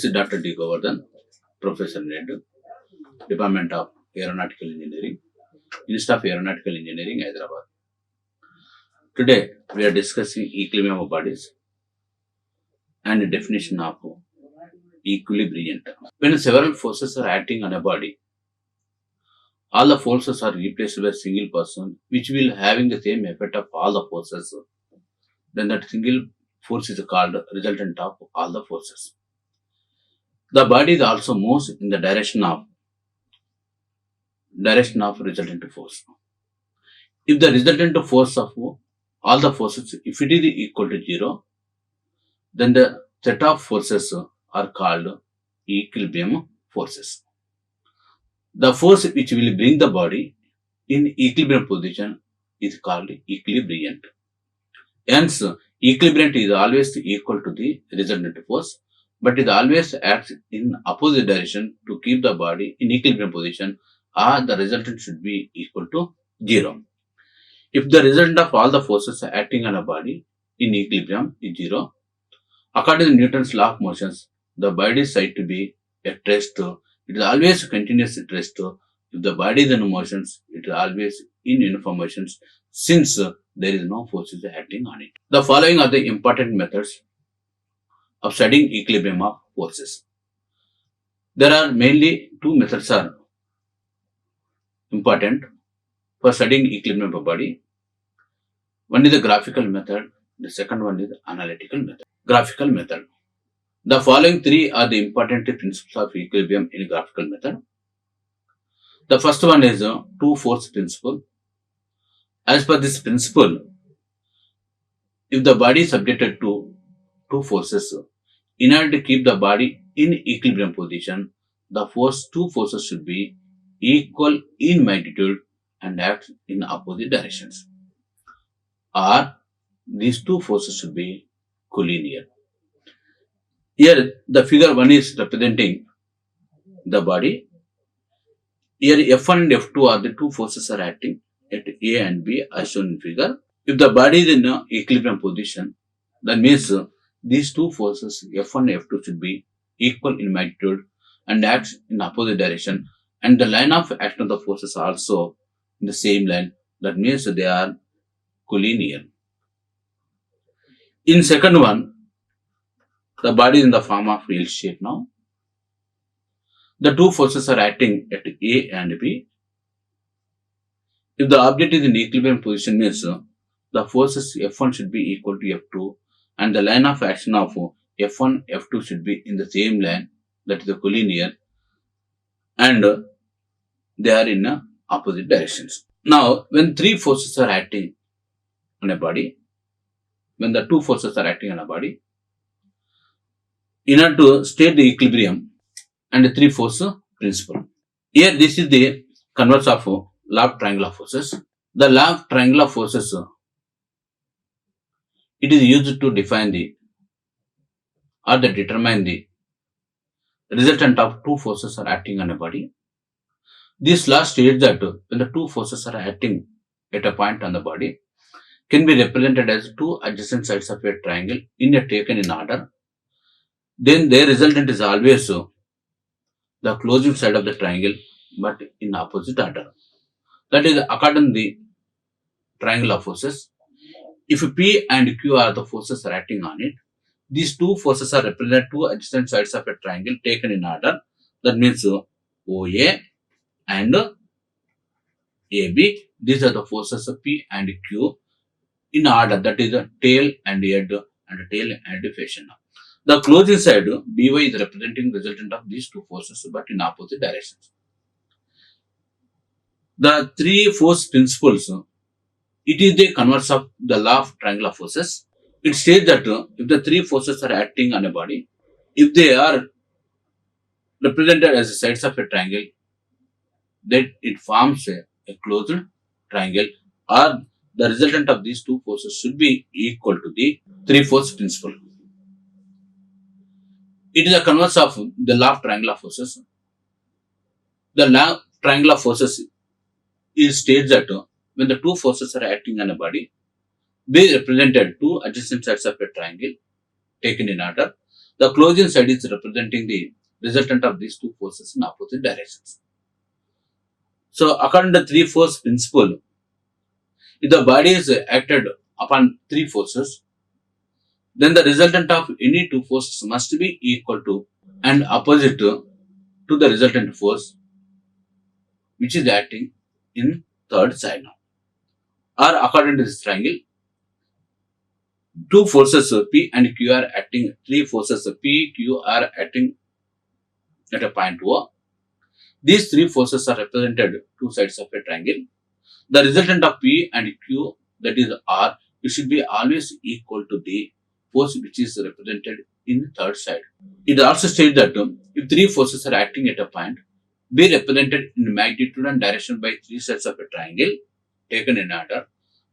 This is Dr. D. Govardhan, Professor Head, Department of Aeronautical Engineering, Institute of Aeronautical Engineering, Hyderabad. Today, we are discussing equilibrium of bodies and the definition of equilibrium. When several forces are acting on a body, all the forces are replaced by a single person, which will having the same effect of all the forces. Then that single force is called resultant of all the forces. The body also moves in the direction of resultant force. If the resultant force of all the forces, if it is equal to 0, then the set of forces are called equilibrium forces. The force which will bring the body in equilibrium position is called equilibrium. Hence, equilibrium is always equal to the resultant force, but it always acts in opposite direction to keep the body in equilibrium position, or the resultant should be equal to 0. If the resultant of all the forces acting on a body in equilibrium is 0, according to Newton's law of motions, the body is said to be at rest. It is always continuous at rest. If the body is in motions, it is always in uniform motions, since there is no forces acting on it. The following are the important methods of studying equilibrium of forces. There are mainly two methods are important for studying equilibrium of a body. One is the graphical method, the second one is the analytical method. Graphical method. The following three are the important principles of equilibrium in graphical method. The first one is a two-force principle. As per this principle, if the body is subjected to two forces, in order to keep the body in equilibrium position, the two forces should be equal in magnitude and act in opposite directions. Or these two forces should be collinear. Here the figure 1 is representing the body. Here F1 and F2 are the two forces are acting at A and B as shown in figure. If the body is in an equilibrium position, that means these two forces F1 and F2 should be equal in magnitude and act in opposite direction, and the line of action of the forces are also in the same line. That means they are collinear. In second one, the body is in the form of real shape now. The two forces are acting at A and B. If the object is in equilibrium position, means the forces F1 should be equal to F2, and the line of action of F1, F2 should be in the same line, that is the collinear, and they are in opposite directions. Now, when three forces are acting on a body, when the two forces are acting on a body, in order to state the equilibrium and the three force principle. Here, this is the converse of law of triangular forces. The law of triangular forces, it is used to define the or to determine the resultant of two forces are acting on a body. This law states that when the two forces are acting at a point on the body, can be represented as two adjacent sides of a triangle in a taken in order, then their resultant is always the closing side of the triangle, but in opposite order. That is according to the triangular forces. If P and Q are the forces are acting on it, these two forces are represented two adjacent sides of a triangle taken in order. That means OA and AB. These are the forces of P and Q in order. That is the tail and head and tail and fashion. The closing side BY is representing resultant of these two forces, but in opposite directions. The three force principles, it is the converse of the law of triangular forces. It states that if the three forces are acting on a body, if they are represented as the sides of a triangle, then it forms a closed triangle, or the resultant of these two forces should be equal to the three force principle. It is a converse of the law of triangular forces. The law of triangular forces states that when the two forces are acting on a body, they represented two adjacent sides of a triangle taken in order. The closing side is representing the resultant of these two forces in opposite directions. So according to three force principle, if the body is acted upon three forces, then the resultant of any two forces must be equal to and opposite to the resultant force which is acting in third side now. Or according to this triangle, two forces P and Q are acting, three forces P, Q are acting at a point O. These three forces are represented two sides of a triangle. The resultant of P and Q, that is R, it should be always equal to the force which is represented in the third side. It also states that if three forces are acting at a point, be represented in magnitude and direction by three sides of a triangle taken in order,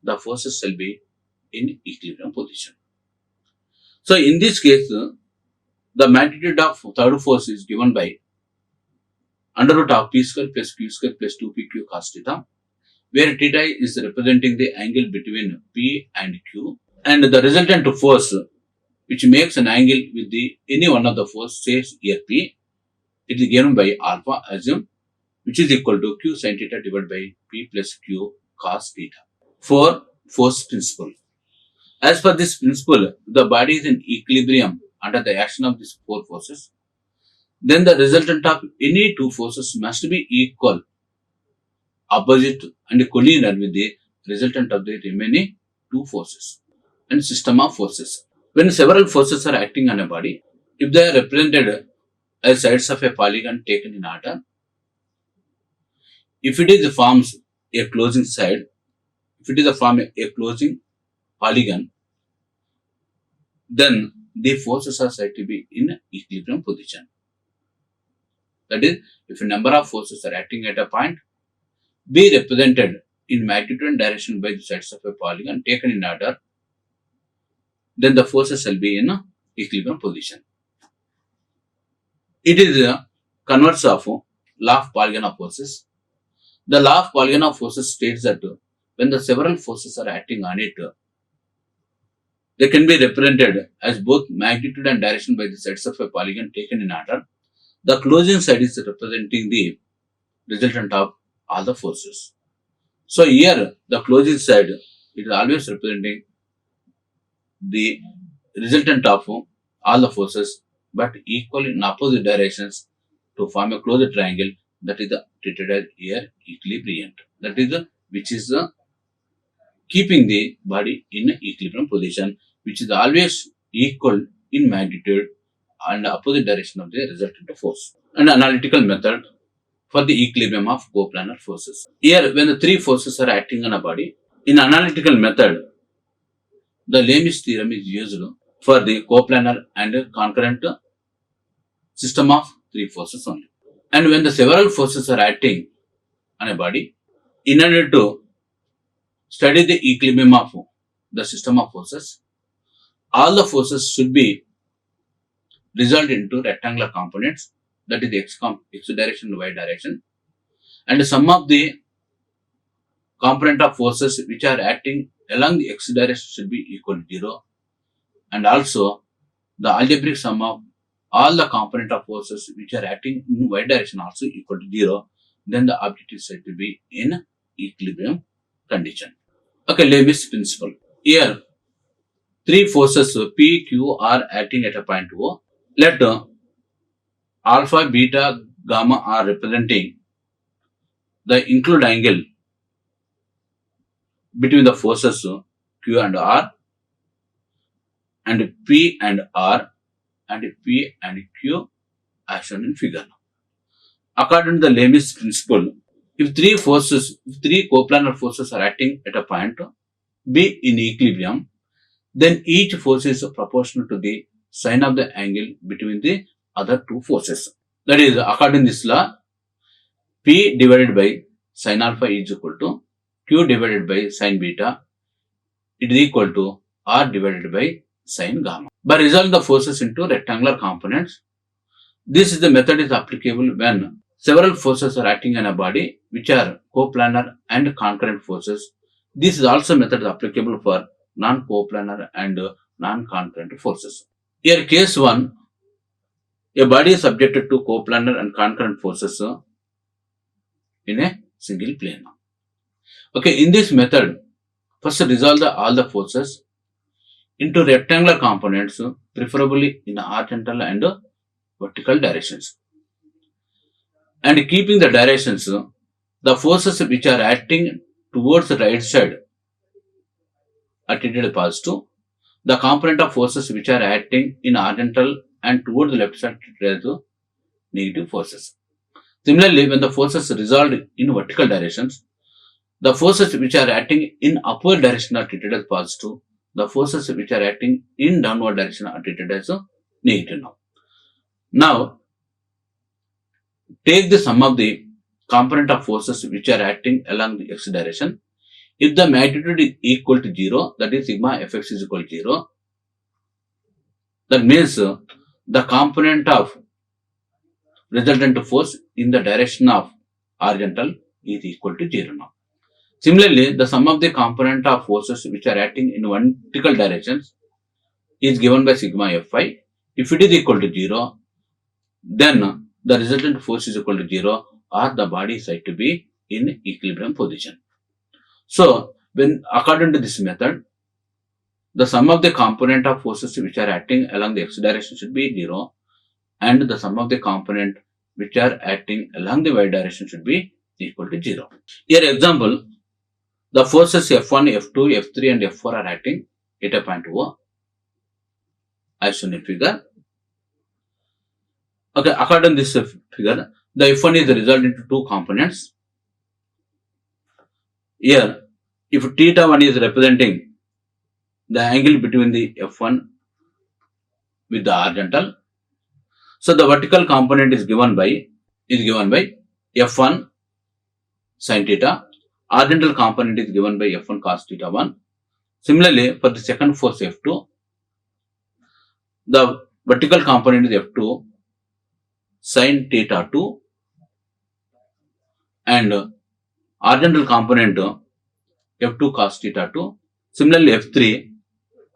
the forces shall be in equilibrium position. So in this case, the magnitude of third force is given by under root of P square plus Q square plus 2PQ cos theta, where theta is representing the angle between P and Q, and the resultant force which makes an angle with the any one of the force, says here P, it is given by alpha, assume, which is equal to Q sin theta divided by P plus Q cos theta. For force principle. As per this principle, the body is in equilibrium under the action of these four forces. Then the resultant of any two forces must be equal, opposite and collinear with the resultant of the remaining two forces and system of forces. When several forces are acting on a body, if they are represented as sides of a polygon taken in order, if it is forms a closing side, if it is a form a closing polygon, then the forces are said to be in equilibrium position. That is, if a number of forces are acting at a point, be represented in magnitude and direction by the sides of a polygon taken in order, then the forces shall be in equilibrium position. It is a converse of law of Polygon forces. The law of Polygon forces states that when the several forces are acting on it, they can be represented as both magnitude and direction by the sides of a polygon taken in order. The closing side is representing the resultant of all the forces. So here the closing side, it is always representing the resultant of all the forces, but equal in opposite directions to form a closed triangle, that is treated as here equilibrium. That is which is keeping the body in equilibrium position, which is always equal in magnitude and opposite direction of the resultant force. An analytical method for the equilibrium of coplanar forces. Here, when the three forces are acting on a body, in analytical method, the Lami's theorem is used for the coplanar and concurrent system of three forces only. And when the several forces are acting on a body, in order to study the equilibrium of the system of forces, all the forces should be resolved into rectangular components, that is x direction and y direction, and the sum of the component of forces which are acting along the x direction should be equal to 0, and also the algebraic sum of all the component of forces which are acting in y direction also equal to 0, then the object is said to be in equilibrium condition. Okay, Lewis principle. Here, three forces P, Q are acting at a point O. Let alpha, beta, gamma are representing the include angle between the forces Q and R, and P and R, and P and Q as shown in figure. According to the Lewis principle, if three coplanar forces are acting at a point B in equilibrium, then each force is proportional to the sine of the angle between the other two forces. That is, according to this law, P divided by sine alpha is equal to Q divided by sine beta, it is equal to R divided by sine gamma. By resolving the forces into rectangular components, this is the method is applicable when several forces are acting on a body which are coplanar and concurrent forces. This is also method applicable for non-coplanar and non-concurrent forces. Here case 1, A body is subjected to coplanar and concurrent forces in a single plane. Okay, in this method, first resolve all the forces into rectangular components, preferably in horizontal and vertical directions. And keeping the directions, the forces which are acting towards the right side are treated as positive. The component of forces which are acting in horizontal and towards the left side treated as negative forces. Similarly, when the forces resolved in vertical directions, the forces which are acting in upward direction are treated as positive. The forces which are acting in downward direction are treated as negative. Now, take the sum of the component of forces which are acting along the x direction. If the magnitude is equal to 0, that is sigma fx is equal to 0, that means the component of resultant force in the direction of horizontal is equal to 0 now. Similarly, the sum of the component of forces which are acting in vertical directions is given by sigma Fy. If it is equal to 0, then the resultant force is equal to 0 or the body is said to be in equilibrium position. So, when according to this method, the sum of the component of forces which are acting along the x direction should be 0 and the sum of the component which are acting along the y direction should be equal to 0. Here example, the forces F1, F2, F3 and F4 are acting at a point O as shown in figure. Okay, according to this figure, the F1 is resolved into two components. Here, if theta 1 is representing the angle between the F1 with the horizontal, so the vertical component is given by F1 sin theta. Horizontal component is given by F1 cos theta 1. Similarly, for the second force F2, the vertical component is F2 sin theta 2 and horizontal component F2 cos theta 2. Similarly, F3,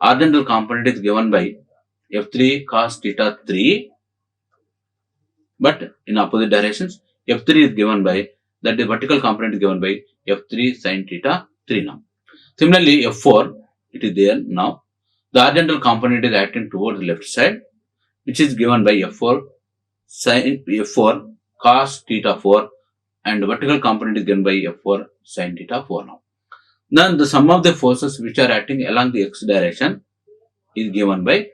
horizontal component is given by F3 cos theta 3, but in opposite directions. F3 is given by, that the vertical component is given by F3 sin theta 3 now. Similarly, F4, it is there now. The horizontal component is acting towards the left side, which is given by F4 cos theta 4 and the vertical component is given by F4 sin theta 4 now. Then the sum of the forces which are acting along the x direction is given by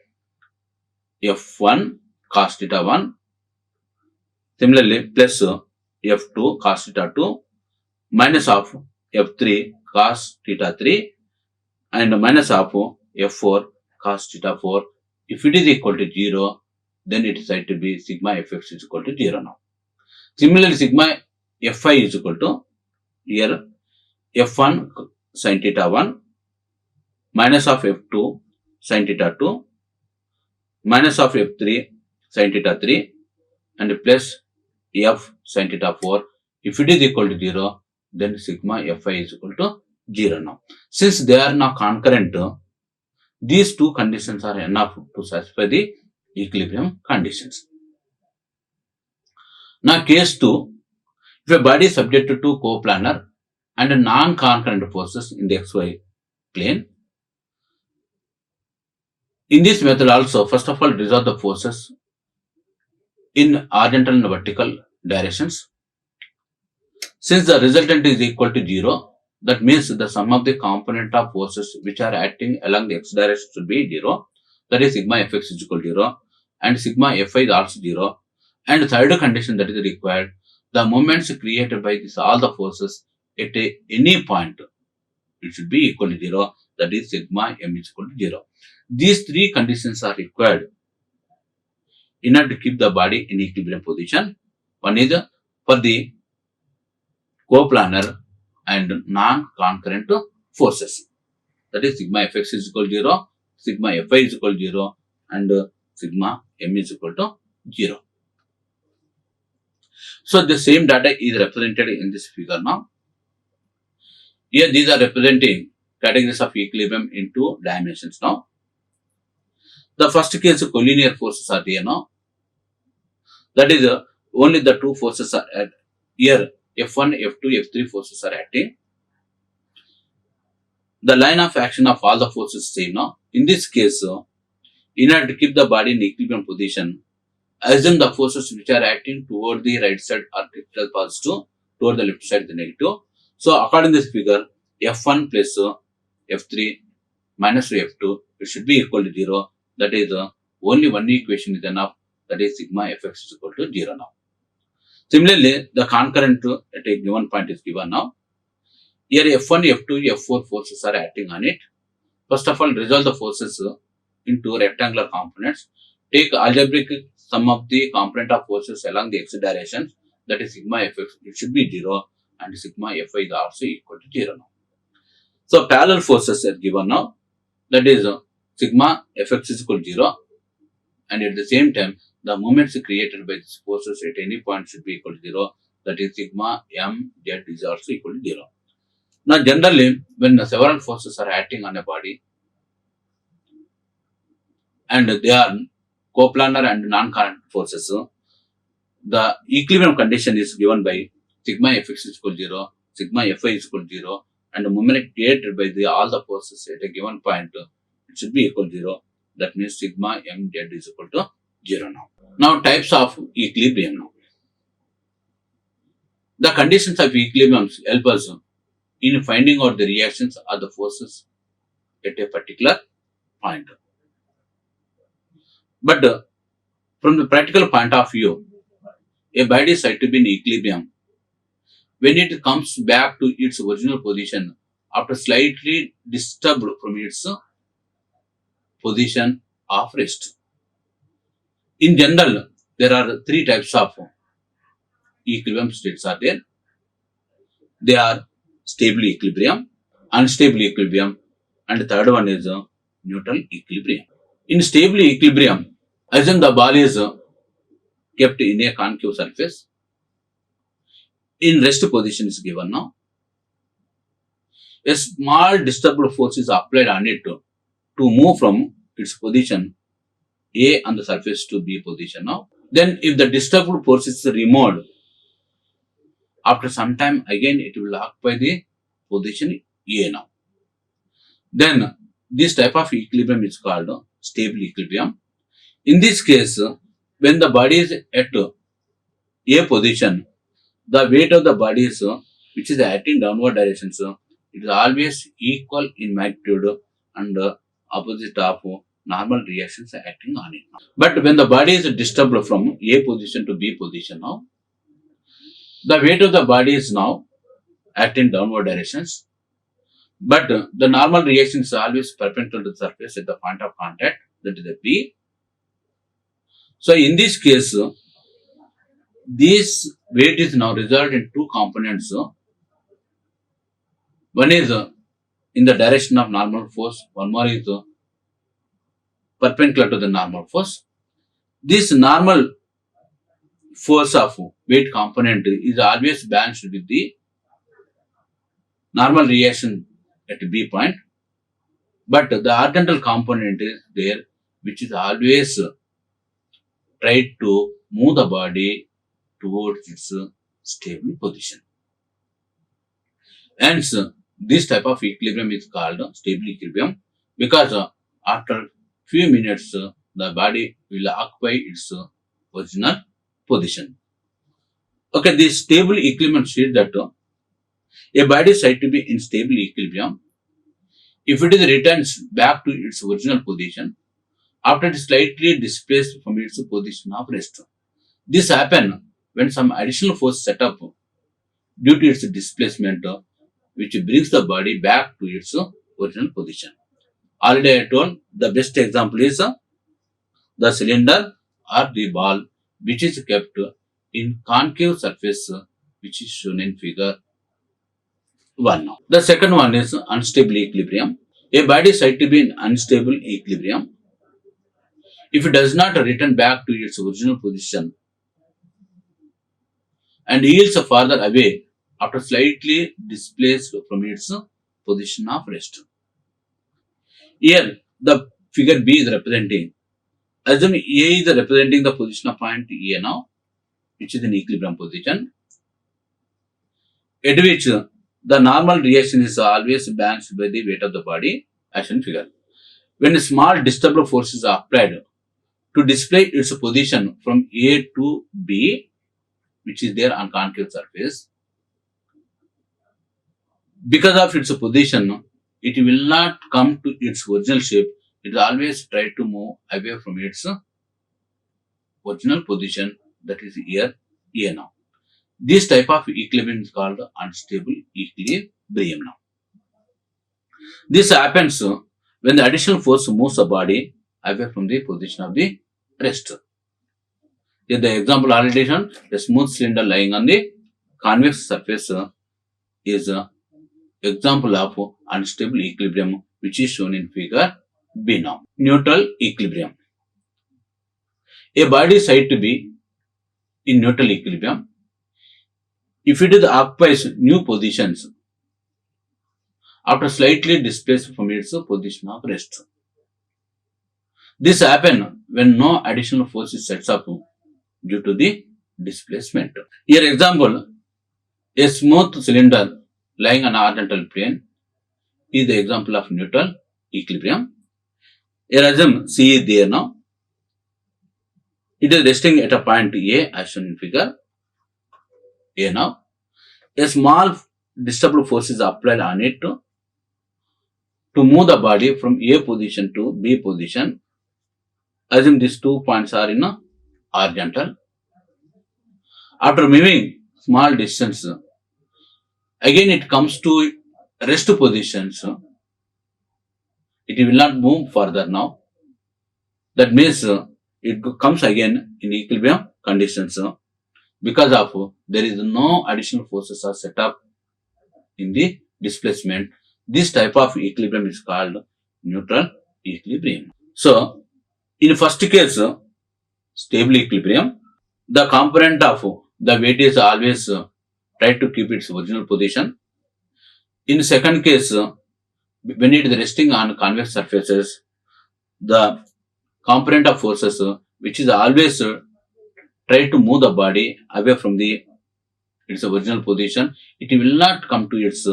F1 cos theta 1. Similarly, plus F2 cos theta 2 minus of F3 cos theta 3 and minus of F4 cos theta 4. If it is equal to 0, then it is said to be sigma fx is equal to 0 now. Similarly, sigma Fy is equal to here F1 sin theta 1 minus of F2 sin theta 2 minus of F3 sin theta 3 and plus F sin theta 4. If it is equal to 0, then sigma Fy is equal to 0 now. Since they are now concurrent, these two conditions are enough to satisfy the equilibrium conditions. Now case 2, if a body is subjected to coplanar and non-concurrent forces in the xy plane. In this method also, first of all, resolve the forces in horizontal and vertical directions. Since the resultant is equal to 0, that means the sum of the component of forces which are acting along the x direction should be 0. That is sigma fx is equal to 0 and sigma fy is also 0. And third condition that is required, the moments created by all the forces at any point, it should be equal to 0. That is sigma m is equal to 0. These three conditions are required in order to keep the body in equilibrium position. One is for the coplanar and non-concurrent forces. That is sigma fx is equal to 0, sigma fy is equal to 0 and sigma m is equal to 0. So the same data is represented in this figure now. Here these are representing categories of equilibrium in two dimensions now. The first case collinear forces are there now. That is, only the two forces are at here. F1, F2, F3 forces are acting. The line of action of all the forces same now. In this case, in order to keep the body in equilibrium position, assume the forces which are acting toward the right side are critical positive, toward the left side the negative. So according to this figure, F1 plus F3 minus F2, it should be equal to 0. That is, only one equation is enough. That is sigma Fx is equal to 0 now. Similarly, the concurrent at a given point is given now. Here F1, F2, F4 forces are acting on it. First of all, resolve the forces into rectangular components. Take algebraic sum of the component of forces along the x direction, that is sigma Fx, it should be 0, and sigma Fy is also equal to 0 now. So parallel forces are given now, that is sigma Fx is equal to 0, and at the same time the moments created by these forces at any point should be equal to 0, that is sigma m z is also equal to 0. Now generally, when several forces are acting on a body and they are coplanar and non-current forces, the equilibrium condition is given by sigma Fx is equal to 0, sigma Fy is equal to 0, and the moment created by all the forces at a given point, it should be equal to 0. That means sigma mz is equal to 0 now. Now types of equilibrium now. The conditions of equilibrium help us in finding out the reactions of the forces at a particular point. But from the practical point of view, a body is said to be in equilibrium when it comes back to its original position after slightly disturbed from its position of rest. In general, there are three types of equilibrium states are there. They are stable equilibrium, unstable equilibrium, and the third one is neutral equilibrium. In stable equilibrium, assume the ball is kept in a concave surface. In rest position is given now. A small disturbed force is applied on it to move from its position A on the surface to B position now. Then if the disturbed force is removed, after some time again it will occupy the position A now. Then this type of equilibrium is called stable equilibrium. In this case, when the body is at A position, the weight of the body is which is acting downward direction, it is always equal in magnitude and opposite of normal reactions acting on it. But when the body is disturbed from A position to B position now, the weight of the body is now acting downward directions, but the normal reaction is always perpendicular to the surface at the point of contact, that is the B. So in this case, this weight is now resolved in two components. One is in the direction of normal force, one more is perpendicular to the normal force. This normal force of weight component is always balanced with the normal reaction at B point, but the horizontal component is there, which is always tried to move the body towards its stable position. Hence, this type of equilibrium is called stable equilibrium because after few minutes the body will occupy its original position. Okay, this stable equilibrium states that a body is said to be in stable equilibrium if it is returns back to its original position after it is slightly displaced from its position of rest. This happens when some additional force set up due to its displacement, which brings the body back to its original position. Already I told the best example is the cylinder or the ball, which is kept in concave surface, which is shown in figure 1 now. The second one is unstable equilibrium. A body is said to be in unstable equilibrium if it does not return back to its original position and yields farther away after slightly displaced from its position of rest. Here, the figure B is representing. Assume A is representing the position of point A now. which is in equilibrium position, at which the normal reaction is always balanced by the weight of the body, as in figure. When a small disturbable force is applied to display its position from A to B, which is there on concave surface, because of its position, it will not come to its original shape. It will always try to move away from its original position, that is here A now. This type of equilibrium is called unstable equilibrium now. This happens when the additional force moves the body away from the position of the rest. Here the example already shown, a smooth cylinder lying on the convex surface is an example of unstable equilibrium, which is shown in figure B now. Neutral equilibrium. A body is said to be in neutral equilibrium if it occupies new positions after slightly displaced from its position of rest. This happens when no additional force is set up due to the displacement. Here example, a smooth cylinder lying on horizontal plane is the example of neutral equilibrium. Here assume C is there now. It is resting at a point A as shown in figure A now. A small disturbable force is applied on it to move the body from A position to B position. Assume these 2 points are in a horizontal. After moving small distance, again it comes to rest positions. It will not move further now. That means it comes again in equilibrium conditions because of there is no additional forces are set up in the displacement. This type of equilibrium is called neutral equilibrium. So, in first case, stable equilibrium, the component of the weight is always try to keep its original position. In second case, when it is resting on convex surfaces, the component of forces which is always try to move the body away from its original position, it will not come to its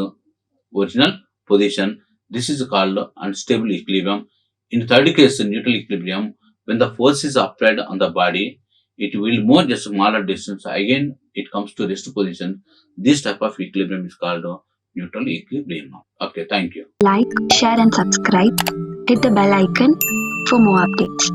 original position. This is called unstable equilibrium. In third case, neutral equilibrium, when the force is applied on the body, it will move just smaller distance. Again, it comes to rest position. This type of equilibrium is called neutral equilibrium. Okay, thank you. Like, share and subscribe. Hit the bell icon for more updates.